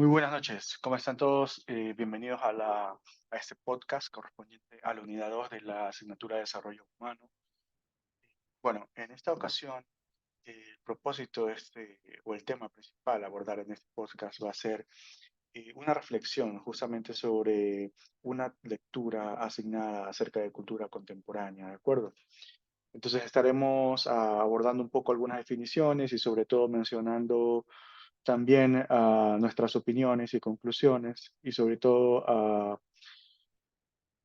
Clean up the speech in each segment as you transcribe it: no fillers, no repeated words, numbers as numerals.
Muy buenas noches, ¿cómo están todos? Bienvenidos a este podcast correspondiente a la unidad 2 de la asignatura de Desarrollo Humano. Bueno, en esta ocasión, el propósito o el tema principal a abordar en este podcast va a ser una reflexión justamente sobre una lectura asignada acerca de cultura contemporánea, ¿de acuerdo? Entonces estaremos abordando un poco algunas definiciones y sobre todo mencionando también nuestras opiniones y conclusiones y sobre todo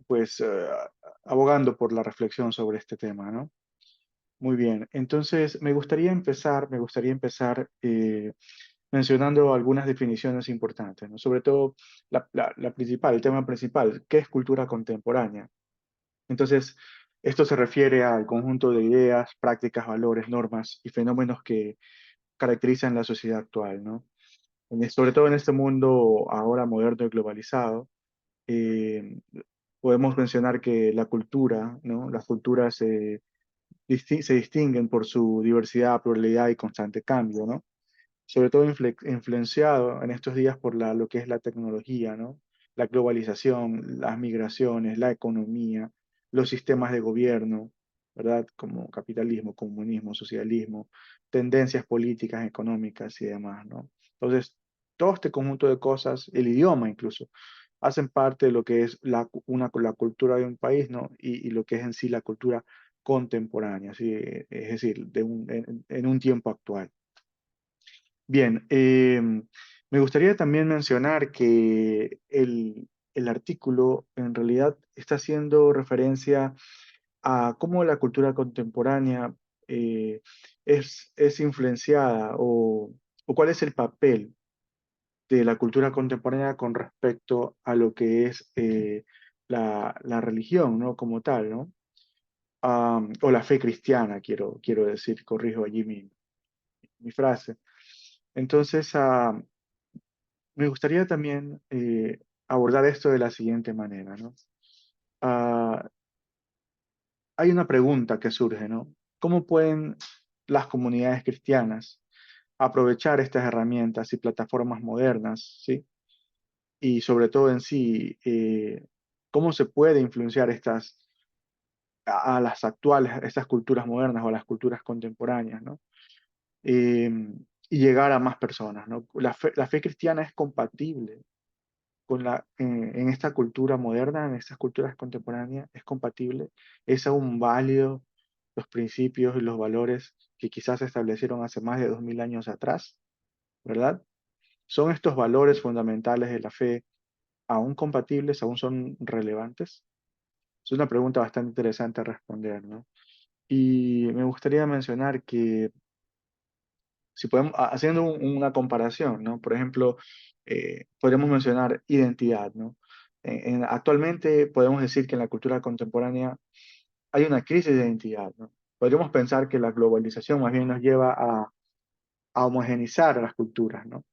pues abogando por la reflexión sobre este tema, ¿no? Muy bien, entonces me gustaría empezar mencionando algunas definiciones importantes, ¿no? Sobre todo la principal, el tema principal, ¿qué es cultura contemporánea? Entonces, esto se refiere al conjunto de ideas, prácticas, valores, normas y fenómenos que caracterizan la sociedad actual, ¿no? Sobre todo en este mundo ahora moderno y globalizado, eh, podemos mencionar que la cultura, ¿no? Las culturas se distinguen por su diversidad, pluralidad y constante cambio, ¿no? Sobre todo influenciado en estos días por lo que es la tecnología, ¿no? La globalización, las migraciones, la economía, los sistemas de gobierno, ¿verdad? Como capitalismo, comunismo, socialismo, tendencias políticas, económicas y demás, ¿no? Entonces, todo este conjunto de cosas, el idioma incluso, hacen parte de lo que es la cultura de un país, ¿no? Y lo que es en sí la cultura contemporánea, ¿sí? Es decir, en un tiempo actual. Bien, me gustaría también mencionar que el artículo en realidad está haciendo referencia a cómo la cultura contemporánea eh, es influenciada o cuál es el papel de la cultura contemporánea con respecto a lo que es la religión, ¿no? Como tal, ¿no? O la fe cristiana, quiero decir, corrijo allí mi frase. Entonces, me gustaría también abordar esto de la siguiente manera, ¿no? Ah, Hay una pregunta que surge, ¿no? ¿Cómo pueden las comunidades cristianas aprovechar estas herramientas y plataformas modernas, ¿sí? Y sobre todo en sí, ¿cómo se puede influenciar a las actuales, estas culturas modernas o a las culturas contemporáneas, ¿no? Eh, y llegar a más personas, ¿no? La fe cristiana es compatible en esta cultura moderna, en estas culturas contemporáneas, es compatible, es aún válido los principios y los valores que quizás se establecieron hace más de 2000 años atrás, ¿verdad? ¿Son estos valores fundamentales de la fe aún compatibles, aún son relevantes? Es una pregunta bastante interesante a responder, ¿no? Y me gustaría mencionar que si podemos, haciendo una comparación, ¿no? Por ejemplo, podríamos mencionar identidad, ¿no? Actualmente podemos decir que en la cultura contemporánea hay una crisis de identidad, ¿no? Podríamos pensar que la globalización más bien nos lleva a homogeneizar las culturas, ¿no?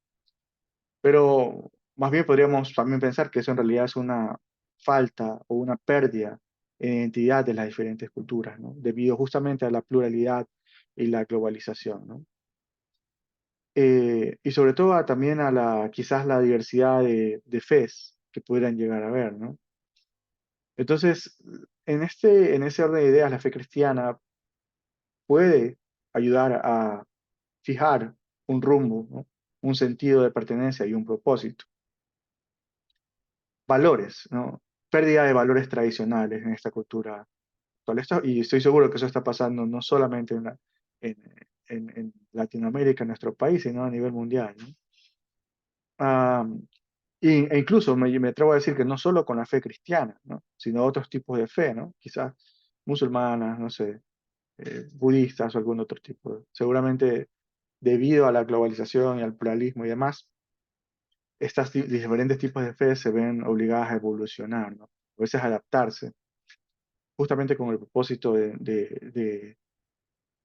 Pero más bien podríamos también pensar que eso en realidad es una falta o una pérdida en identidad de las diferentes culturas, ¿no? Debido justamente a la pluralidad y la globalización, ¿no? Y sobre todo también quizás la diversidad de fes que pudieran llegar a haber, ¿no? Entonces, en ese orden de ideas, la fe cristiana puede ayudar a fijar un rumbo, ¿no? Un sentido de pertenencia y un propósito. Valores, ¿no? Pérdida de valores tradicionales en esta cultura actual. Y estoy seguro que eso está pasando no solamente en, en Latinoamérica, en nuestro país, sino a nivel mundial, ¿no? Ah, e incluso me atrevo a decir que no solo con la fe cristiana, ¿no? Sino otros tipos de fe, ¿no? Quizás musulmanas, no sé, budistas o algún otro tipo. Seguramente debido a la globalización y al pluralismo y demás, estas diferentes tipos de fe se ven obligadas a evolucionar, ¿no? A veces adaptarse, justamente con el propósito de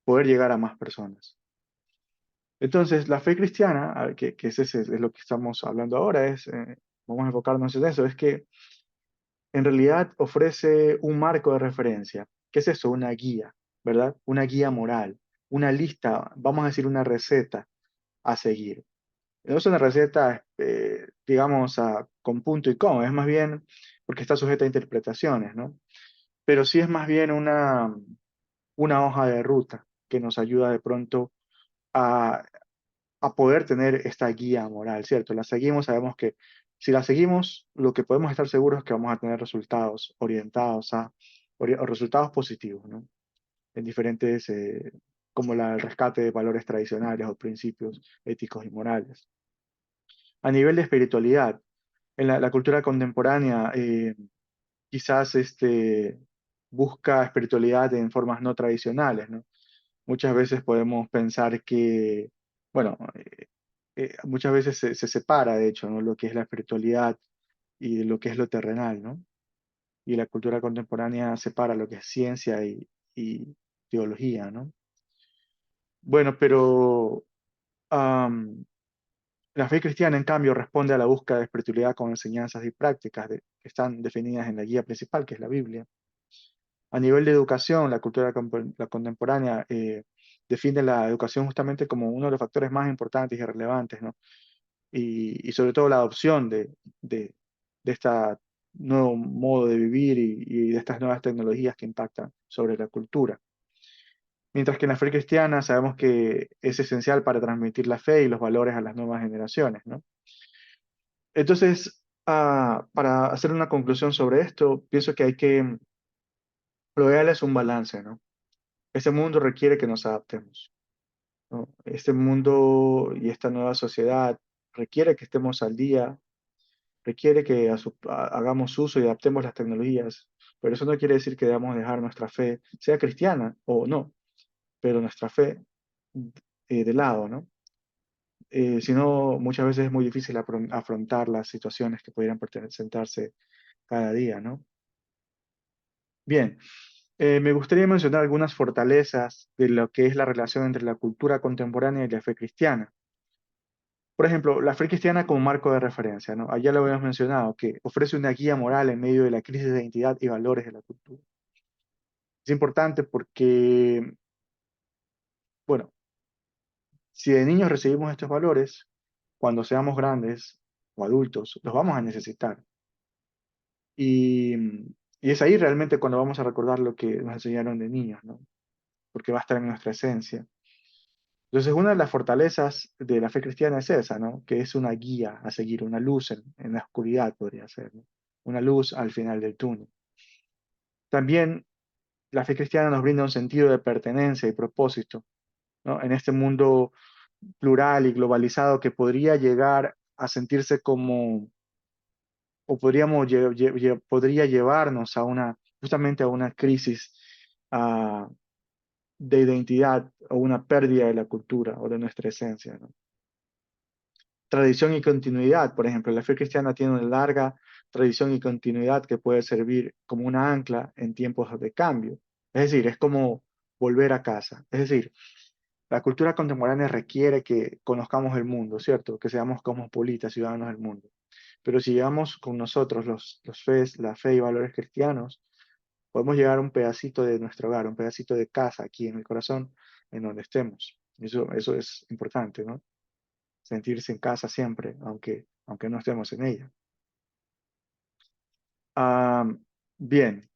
poder llegar a más personas. Entonces, la fe cristiana, que es lo que estamos hablando ahora, vamos a enfocarnos en eso, es que en realidad ofrece un marco de referencia. ¿Qué es eso? Una guía, ¿verdad? Una guía moral, una lista, vamos a decir una receta a seguir. No es una receta digamos, con punto y coma, es más bien porque está sujeta a interpretaciones, ¿no? Pero sí es más bien una hoja de ruta que nos ayuda de pronto a, a poder tener esta guía moral, ¿cierto? La seguimos, sabemos que si la seguimos, lo que podemos estar seguros es que vamos a tener resultados orientados o resultados positivos, ¿no? En diferentes, como el rescate de valores tradicionales o principios éticos y morales. A nivel de espiritualidad, en la cultura contemporánea, quizás busca espiritualidad en formas no tradicionales, ¿no? Muchas veces podemos pensar que, bueno, muchas veces se separa, de hecho, ¿no? Lo que es la espiritualidad y lo que es lo terrenal, ¿no? Y la cultura contemporánea separa lo que es ciencia y teología, ¿no? Bueno, pero am, la fe cristiana, en cambio, responde a la búsqueda de espiritualidad con enseñanzas y prácticas que están definidas en la guía principal, que es la Biblia. A nivel de educación, la cultura la contemporánea define la educación justamente como uno de los factores más importantes y relevantes, ¿no? Y sobre todo la adopción de este nuevo modo de vivir y de estas nuevas tecnologías que impactan sobre la cultura. Mientras que en la fe cristiana sabemos que es esencial para transmitir la fe y los valores a las nuevas generaciones, ¿no? Entonces, para hacer una conclusión sobre esto, pienso que hay que proveerles un balance, ¿no? Este mundo requiere que nos adaptemos, ¿no? Este mundo y esta nueva sociedad requiere que estemos al día, requiere que hagamos uso y adaptemos las tecnologías, pero eso no quiere decir que debamos dejar nuestra fe, sea cristiana o no, pero nuestra fe de lado, ¿no? Si no, muchas veces es muy difícil afrontar las situaciones que pudieran presentarse cada día, ¿no? Bien, me gustaría mencionar algunas fortalezas de lo que es la relación entre la cultura contemporánea y la fe cristiana. Por ejemplo, la fe cristiana como marco de referencia, ¿no? Allá lo habíamos mencionado, que ofrece una guía moral en medio de la crisis de identidad y valores de la cultura. Es importante porque, bueno, si de niños recibimos estos valores, cuando seamos grandes o adultos, los vamos a necesitar. Y, y es ahí realmente cuando vamos a recordar lo que nos enseñaron de niños, ¿no? Porque va a estar en nuestra esencia. Entonces, una de las fortalezas de la fe cristiana es esa, ¿no? Que es una guía a seguir, una luz en la oscuridad, podría ser, ¿no? Una luz al final del túnel. También la fe cristiana nos brinda un sentido de pertenencia y propósito, ¿no? En este mundo plural y globalizado que podría llegar a sentirse como, o podría llevarnos a justamente a una crisis ah, de identidad o una pérdida de la cultura o de nuestra esencia, ¿no? Tradición y continuidad, por ejemplo, la fe cristiana tiene una larga tradición y continuidad que puede servir como una ancla en tiempos de cambio. Es decir, es como volver a casa. Es decir, la cultura contemporánea requiere que conozcamos el mundo, ¿cierto? Que seamos cosmopolitas, ciudadanos del mundo. Pero si llevamos con nosotros la fe y valores cristianos, podemos llegar a un pedacito de nuestro hogar, un pedacito de casa aquí en el corazón, en donde estemos. Eso es importante, ¿no? Sentirse en casa siempre, aunque no estemos en ella. Ah, bien,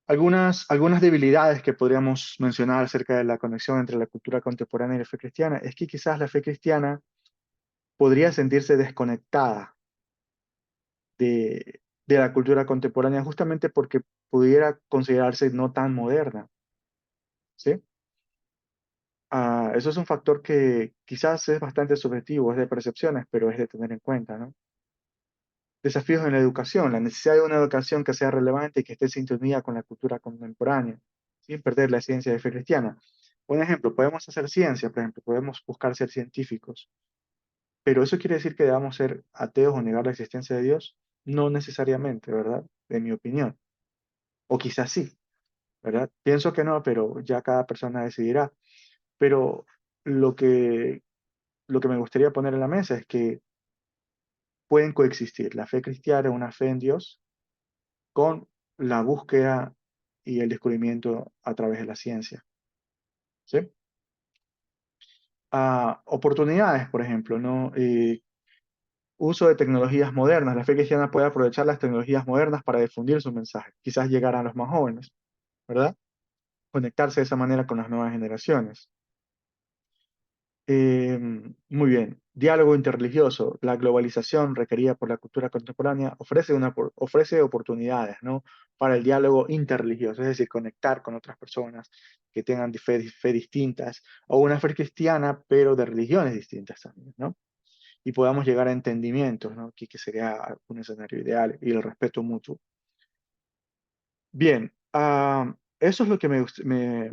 algunas debilidades que podríamos mencionar acerca de la conexión entre la cultura contemporánea y la fe cristiana es que quizás la fe cristiana podría sentirse desconectada de la cultura contemporánea justamente porque pudiera considerarse no tan moderna, ¿sí? Eso es un factor que quizás es bastante subjetivo, es de percepciones, pero es de tener en cuenta, ¿no? Desafíos en la educación, la necesidad de una educación que sea relevante y que esté en sintonía con la cultura contemporánea, sin perder la ciencia de fe cristiana. Un ejemplo, podemos hacer ciencia, por ejemplo, podemos buscar ser científicos, pero ¿eso quiere decir que debamos ser ateos o negar la existencia de Dios? No necesariamente, ¿verdad? En mi opinión. O quizás sí, ¿verdad? Pienso que no, pero ya cada persona decidirá. Pero lo que, lo que me gustaría poner en la mesa es que pueden coexistir la fe cristiana, una fe en Dios, con la búsqueda y el descubrimiento a través de la ciencia, ¿sí? Oportunidades, por ejemplo, ¿no? Uso de tecnologías modernas. La fe cristiana puede aprovechar las tecnologías modernas para difundir su mensaje, quizás llegar a los más jóvenes, ¿verdad? Conectarse de esa manera con las nuevas generaciones. Eh, Muy bien. Diálogo interreligioso. La globalización requerida por la cultura contemporánea ofrece oportunidades, ¿no? Para el diálogo interreligioso, es decir, conectar con otras personas que tengan fe distintas o una fe cristiana, pero de religiones distintas también, ¿no? Y podamos llegar a entendimientos, ¿no? Que sería un escenario ideal y el respeto mutuo. Bien, eso es lo que me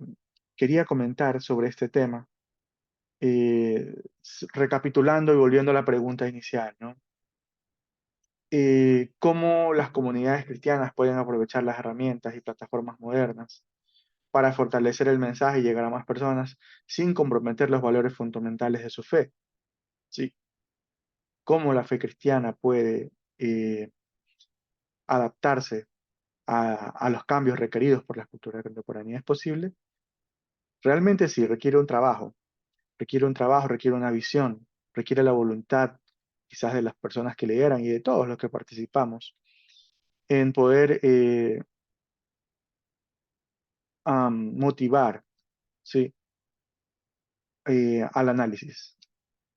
quería comentar sobre este tema. Recapitulando y volviendo a la pregunta inicial, ¿no? ¿Cómo las comunidades cristianas pueden aprovechar las herramientas y plataformas modernas para fortalecer el mensaje y llegar a más personas sin comprometer los valores fundamentales de su fe? ¿Sí? ¿Cómo la fe cristiana puede adaptarse a los cambios requeridos por la cultura contemporánea? ¿Es posible? Realmente sí, requiere un trabajo, requiere una visión, requiere la voluntad quizás de las personas que leyeran y de todos los que participamos en poder motivar, ¿sí? Al análisis.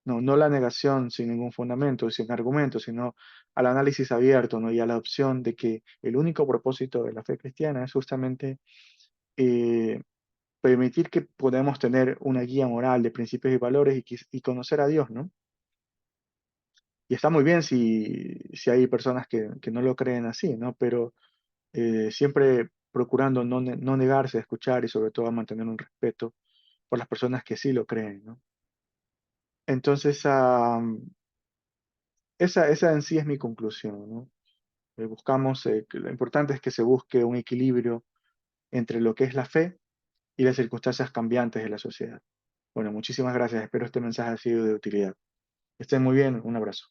No, no la negación sin ningún fundamento, sin argumento, sino al análisis abierto, ¿no? Y a la opción de que el único propósito de la fe cristiana es justamente eh, permitir que podamos tener una guía moral de principios y valores y conocer a Dios, ¿no? Y está muy bien si hay personas que no lo creen así, ¿no? Pero siempre procurando no negarse a escuchar y sobre todo a mantener un respeto por las personas que sí lo creen, ¿no? Entonces, esa en sí es mi conclusión, ¿no? Que lo importante es que se busque un equilibrio entre lo que es la fe y las circunstancias cambiantes de la sociedad. Bueno, muchísimas gracias. Espero este mensaje haya sido de utilidad. Estén muy bien. Un abrazo.